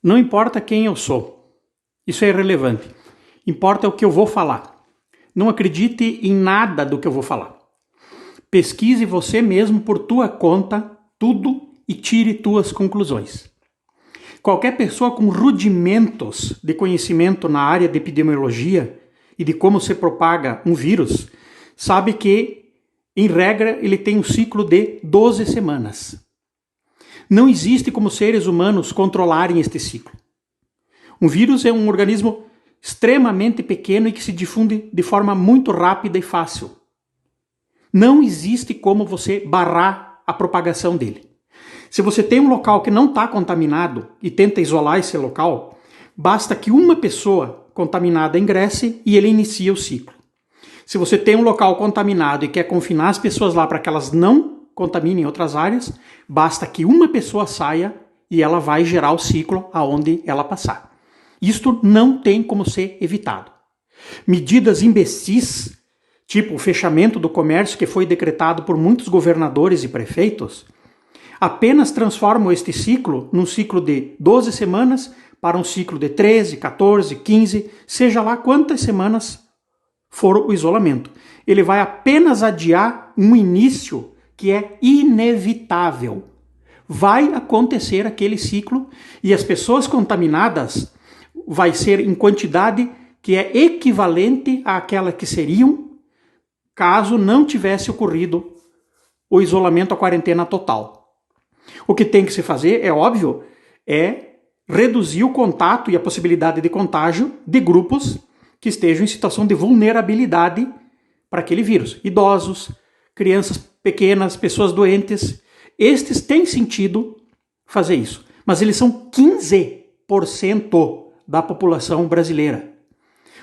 Não importa quem eu sou, isso é irrelevante. Importa o que eu vou falar. Não acredite em nada do que eu vou falar. Pesquise você mesmo por tua conta tudo e tire tuas conclusões. Qualquer pessoa com rudimentos de conhecimento na área de epidemiologia e de como se propaga um vírus sabe que, em regra, ele tem um ciclo de 12 semanas. Não existe como seres humanos controlarem este ciclo. Um vírus é um organismo extremamente pequeno e que se difunde de forma muito rápida e fácil. Não existe como você barrar a propagação dele. Se você tem um local que não está contaminado e tenta isolar esse local, basta que uma pessoa contaminada ingresse e ele inicia o ciclo. Se você tem um local contaminado e quer confinar as pessoas lá para que elas não contaminem outras áreas, basta que uma pessoa saia e ela vai gerar o ciclo aonde ela passar. Isto não tem como ser evitado. Medidas imbecis, tipo o fechamento do comércio que foi decretado por muitos governadores e prefeitos, apenas transformam este ciclo num ciclo de 12 semanas para um ciclo de 13, 14, 15, seja lá quantas semanas for o isolamento. Ele vai apenas adiar um início que é inevitável. Vai acontecer aquele ciclo e as pessoas contaminadas vai ser em quantidade que é equivalente àquela que seriam caso não tivesse ocorrido o isolamento, a quarentena total. O que tem que se fazer, é óbvio, é reduzir o contato e a possibilidade de contágio de grupos que estejam em situação de vulnerabilidade para aquele vírus. Idosos, crianças pequenas, pessoas doentes. Estes têm sentido fazer isso. Mas eles são 15% da população brasileira.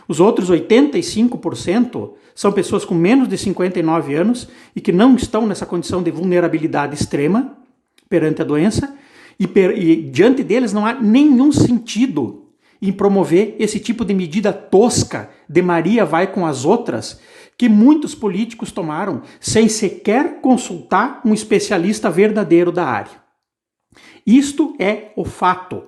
Os outros 85% são pessoas com menos de 59 anos e que não estão nessa condição de vulnerabilidade extrema perante a doença e diante deles não há nenhum sentido em promover esse tipo de medida tosca de Maria vai com as outras que muitos políticos tomaram sem sequer consultar um especialista verdadeiro da área. Isto é o fato.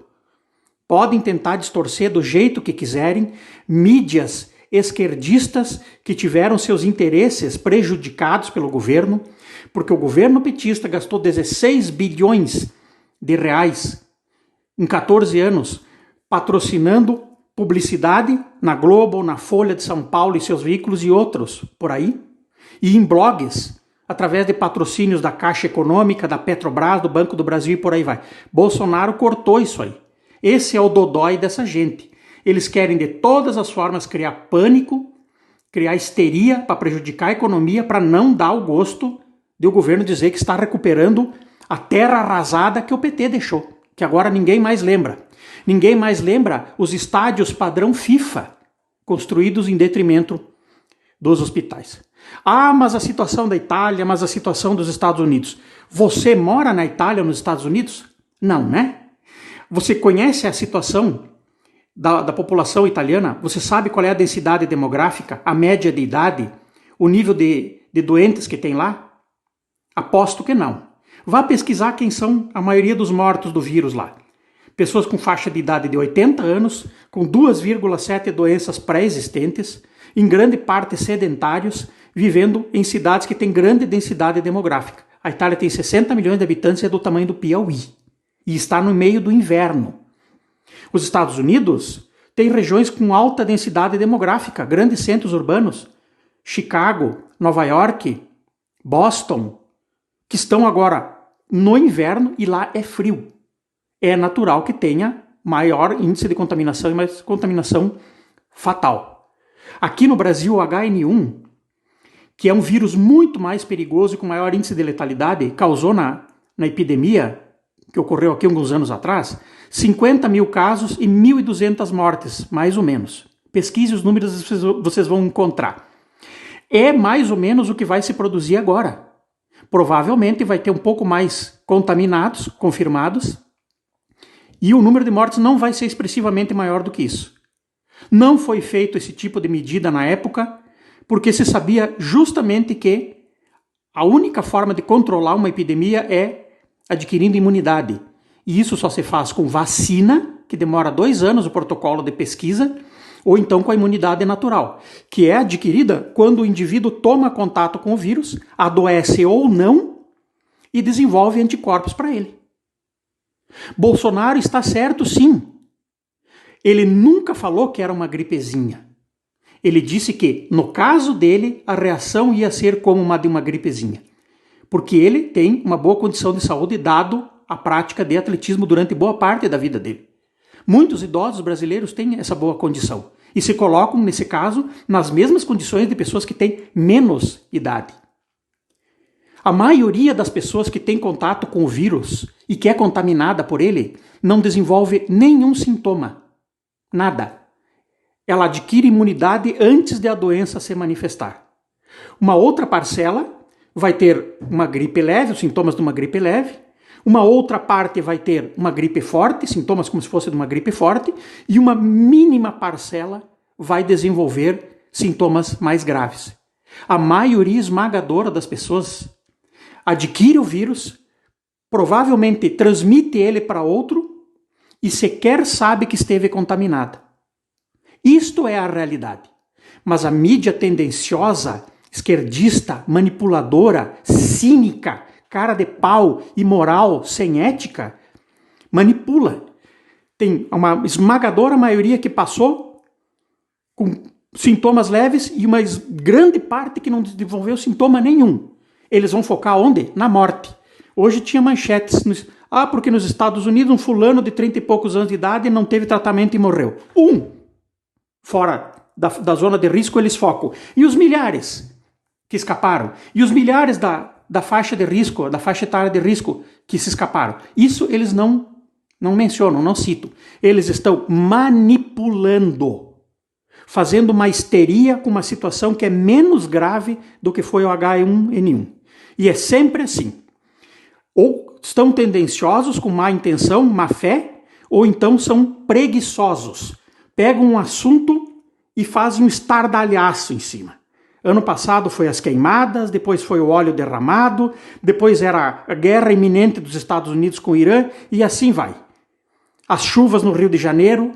Podem tentar distorcer do jeito que quiserem, mídias esquerdistas que tiveram seus interesses prejudicados pelo governo, porque o governo petista gastou 16 bilhões de reais em 14 anos patrocinando publicidade na Globo, na Folha de São Paulo e seus veículos e outros por aí, e em blogs, através de patrocínios da Caixa Econômica, da Petrobras, do Banco do Brasil e por aí vai. Bolsonaro cortou isso aí. Esse é o dodói dessa gente. Eles querem de todas as formas criar pânico, criar histeria para prejudicar a economia, para não dar o gosto de o governo dizer que está recuperando a terra arrasada que o PT deixou, que agora ninguém mais lembra. Ninguém mais lembra os estádios padrão FIFA, construídos em detrimento dos hospitais. Ah, mas a situação da Itália, mas a situação dos Estados Unidos. Você mora na Itália ou nos Estados Unidos? Não, né? Você conhece a situação da população italiana? Você sabe qual é a densidade demográfica, a média de idade, o nível de doentes que tem lá? Aposto que não. Vá pesquisar quem são a maioria dos mortos do vírus lá. Pessoas com faixa de idade de 80 anos, com 2,7 doenças pré-existentes, em grande parte sedentários, vivendo em cidades que têm grande densidade demográfica. A Itália tem 60 milhões de habitantes e é do tamanho do Piauí. E está no meio do inverno. Os Estados Unidos têm regiões com alta densidade demográfica, grandes centros urbanos, Chicago, Nova York, Boston, que estão agora no inverno e lá é frio. É natural que tenha maior índice de contaminação e mais contaminação fatal. Aqui no Brasil, o HN1, que é um vírus muito mais perigoso e com maior índice de letalidade, causou na epidemia, que ocorreu aqui alguns anos atrás, 50 mil casos e 1.200 mortes, mais ou menos. Pesquise os números e vocês vão encontrar. É mais ou menos o que vai se produzir agora. Provavelmente vai ter um pouco mais contaminados, confirmados, e o número de mortes não vai ser expressivamente maior do que isso. Não foi feito esse tipo de medida na época, porque se sabia justamente que a única forma de controlar uma epidemia é adquirindo imunidade. E isso só se faz com vacina que demora 2 anos o protocolo de pesquisa, ou então com a imunidade natural, que é adquirida quando o indivíduo toma contato com o vírus, adoece ou não, e desenvolve anticorpos para ele. Bolsonaro está certo, sim. Ele nunca falou que era uma gripezinha. Ele disse que, no caso dele, a reação ia ser como uma de uma gripezinha. Porque ele tem uma boa condição de saúde, dado a prática de atletismo durante boa parte da vida dele. Muitos idosos brasileiros têm essa boa condição e se colocam, nesse caso, nas mesmas condições de pessoas que têm menos idade. A maioria das pessoas que tem contato com o vírus e que é contaminada por ele não desenvolve nenhum sintoma. Nada. Ela adquire imunidade antes de a doença se manifestar. Uma outra parcela vai ter uma gripe leve, os sintomas de uma gripe leve. Uma outra parte vai ter uma gripe forte, sintomas como se fosse de uma gripe forte. E uma mínima parcela vai desenvolver sintomas mais graves. A maioria esmagadora das pessoas adquire o vírus, provavelmente transmite ele para outro e sequer sabe que esteve contaminada. Isto é a realidade. Mas a mídia tendenciosa, esquerdista, manipuladora, cínica, cara de pau, imoral, sem ética, manipula. Tem uma esmagadora maioria que passou com sintomas leves e uma grande parte que não desenvolveu sintoma nenhum. Eles vão focar onde? Na morte. Hoje tinha manchetes. Porque nos Estados Unidos um fulano de 30 e poucos anos de idade não teve tratamento e morreu. Fora da zona de risco eles focam. E os milhares que escaparam? E os milhares da faixa de risco, da faixa etária de risco que se escaparam? Isso eles não mencionam, não citam. Eles estão manipulando, fazendo uma histeria com uma situação que é menos grave do que foi o H1N1. E é sempre assim. Ou estão tendenciosos com má intenção, má fé, ou então são preguiçosos. Pegam um assunto e fazem um estardalhaço em cima. Ano passado foi as queimadas, depois foi o óleo derramado, depois era a guerra iminente dos Estados Unidos com o Irã, e assim vai. As chuvas no Rio de Janeiro,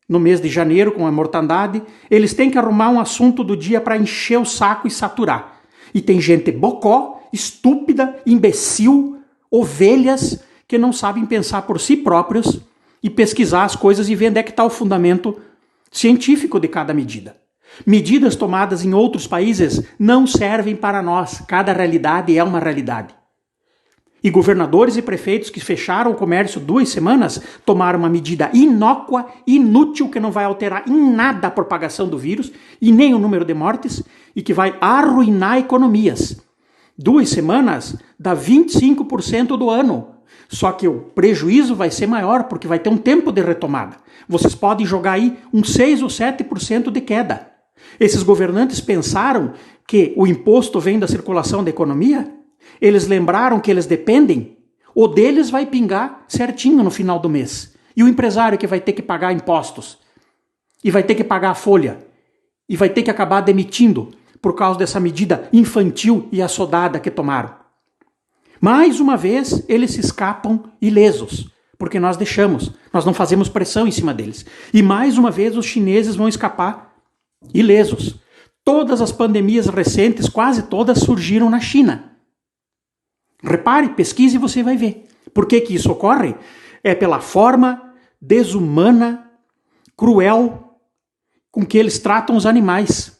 no mês de janeiro, com a mortandade, eles têm que arrumar um assunto do dia para encher o saco e saturar. E tem gente bocó, estúpida, imbecil, ovelhas que não sabem pensar por si próprios e pesquisar as coisas e ver onde é que está o fundamento científico de cada medida. Medidas tomadas em outros países não servem para nós. Cada realidade é uma realidade. E governadores e prefeitos que fecharam o comércio 2 semanas tomaram uma medida inócua, inútil, que não vai alterar em nada a propagação do vírus e nem o número de mortes e que vai arruinar economias. 2 semanas dá 25% do ano. Só que o prejuízo vai ser maior porque vai ter um tempo de retomada. Vocês podem jogar aí uns 6 ou 7% de queda. Esses governantes pensaram que o imposto vem da circulação da economia? Eles lembraram que eles dependem? O deles vai pingar certinho no final do mês. E o empresário que vai ter que pagar impostos? E vai ter que pagar a folha? E vai ter que acabar demitindo por causa dessa medida infantil e assodada que tomaram? Mais uma vez, eles se escapam ilesos, porque nós não fazemos pressão em cima deles. E mais uma vez, os chineses vão escapar ilesos. Todas as pandemias recentes, quase todas, surgiram na China. Repare, pesquise e você vai ver. Por que isso ocorre? É pela forma desumana, cruel, com que eles tratam os animais.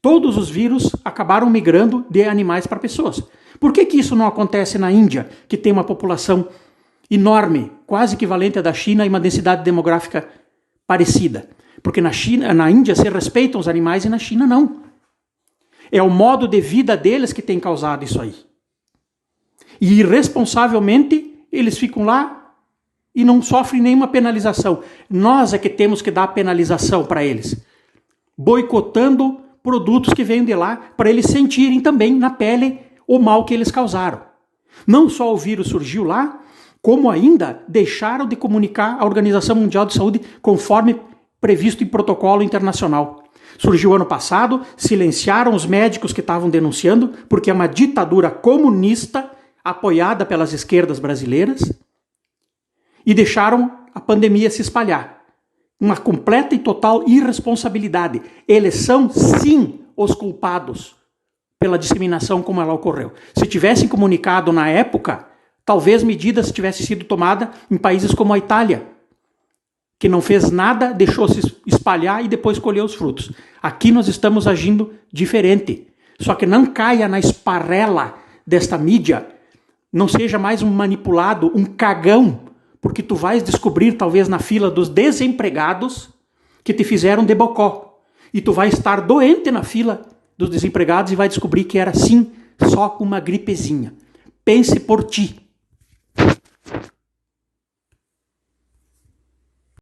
Todos os vírus acabaram migrando de animais para pessoas. Por que isso não acontece na Índia, que tem uma população enorme, quase equivalente à da China e uma densidade demográfica parecida? Porque na Índia se respeitam os animais e na China não. É o modo de vida deles que tem causado isso aí. E irresponsavelmente eles ficam lá e não sofrem nenhuma penalização. Nós é que temos que dar penalização para eles, boicotando produtos que vêm de lá para eles sentirem também na pele o mal que eles causaram. Não só o vírus surgiu lá, como ainda deixaram de comunicar à Organização Mundial de Saúde conforme previsto em protocolo internacional. Surgiu ano passado, silenciaram os médicos que estavam denunciando, porque é uma ditadura comunista apoiada pelas esquerdas brasileiras, e deixaram a pandemia se espalhar. Uma completa e total irresponsabilidade. Eles são, sim, os culpados pela disseminação como ela ocorreu. Se tivessem comunicado na época, talvez medidas tivessem sido tomadas em países como a Itália, que não fez nada, deixou se espalhar e depois colheu os frutos. Aqui nós estamos agindo diferente. Só que não caia na esparrela desta mídia, não seja mais um manipulado, um cagão, porque tu vais descobrir, talvez na fila dos desempregados, que te fizeram de bocó. E tu vai estar doente na fila dos desempregados e vai descobrir que era, sim, só uma gripezinha. Pense por ti.